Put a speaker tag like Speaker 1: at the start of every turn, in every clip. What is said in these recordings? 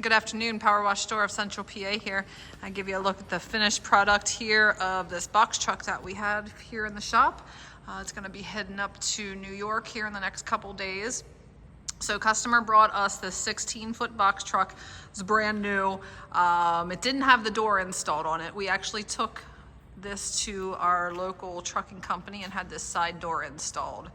Speaker 1: Good afternoon, Power Wash Store of Central PA here. I give you a look at the finished product here of this box truck that we had here in the shop. It's going to be heading up to New York here in the next couple days. So customer brought us this 16-foot box truck. It's brand new. It didn't have the door installed on it. We actually took this to our local trucking company and had this side door installed.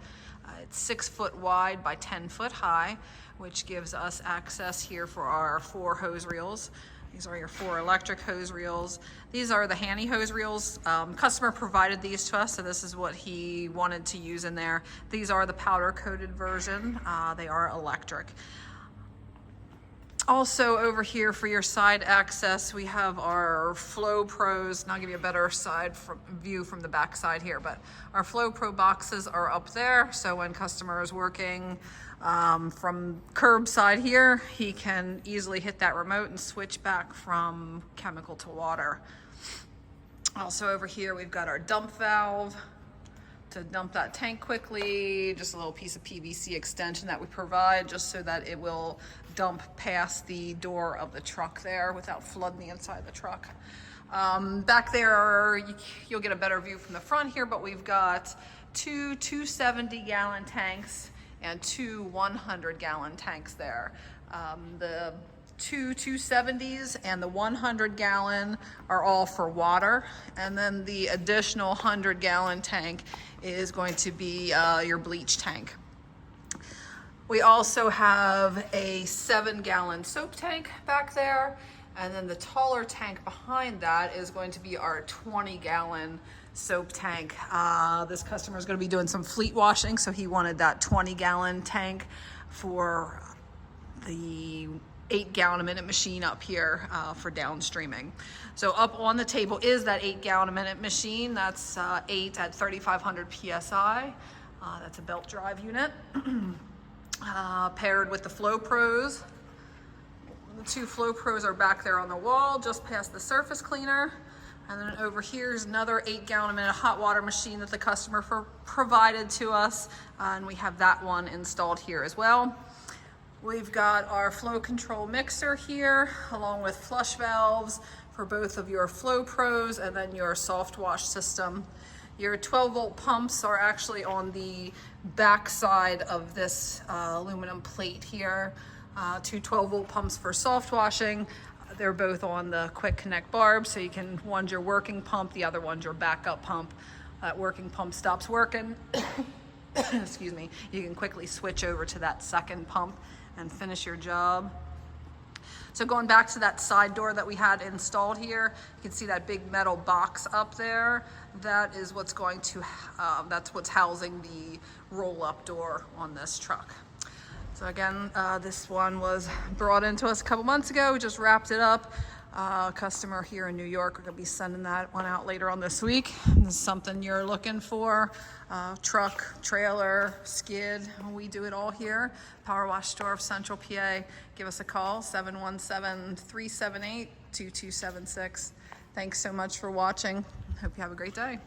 Speaker 1: It's 6 foot wide by 10 foot high, which gives us access here for our 4 hose reels. These are your 4 electric hose reels. These are the Hanny hose reels. Customer provided these to us, so this is what he wanted to use in there. These are the powder coated version. They are electric. Also over here for your side access, we have our Flow Pros, and I'll give you a better view from the back side here, but our Flow Pro boxes are up there, so when customer is working from curbside here, he can easily hit that remote and switch back from chemical to water. Also over here, we've got our dump valve to dump that tank quickly, just a little piece of PVC extension that we provide just so that it will dump past the door of the truck there without flooding the inside of the truck. Back there, you'll get a better view from the front here, but we've got 2 270-gallon tanks and 2 100-gallon tanks there. The 2 270s and the 100-gallon are all for water, and then the additional 100-gallon tank is going to be your bleach tank. We also have a 7-gallon soap tank back there, and then the taller tank behind that is going to be our 20-gallon soap tank. This customer is going to be doing some fleet washing, so he wanted that 20-gallon tank for the 8-gallon-a-minute machine up here for downstreaming. So up on the table is that 8-gallon-a-minute machine. That's 8 at 3,500 PSI. That's a belt drive unit. Paired with the Flow Pros. The 2 Flow Pros are back there on the wall just past the surface cleaner. And then over here is another 8-gallon-a-minute hot water machine that the customer provided to us. And we have that one installed here as well. We've got our flow control mixer here, along with flush valves for both of your Flow Pros and then your soft wash system. Your 12-volt pumps are actually on the back side of this aluminum plate here. 2 12-volt pumps for soft washing. They're both on the quick connect barb, so you can, one's your working pump, the other one's your backup pump. That working pump stops working, excuse me, you can quickly switch over to that second pump and finish your job. So going back to that side door that we had installed here, you can see that big metal box up there. That is what's going to, that's what's housing the roll-up door on this truck. So again, this one was brought into us a couple months ago. We just wrapped it up. Customer here in New York, we're gonna be sending that one out later on this week. This is something you're looking for, truck, trailer, skid, we do it all here. Power Wash Store of Central PA. Give us a call, 717-378-2276. Thanks so much for watching. Hope you have a great day.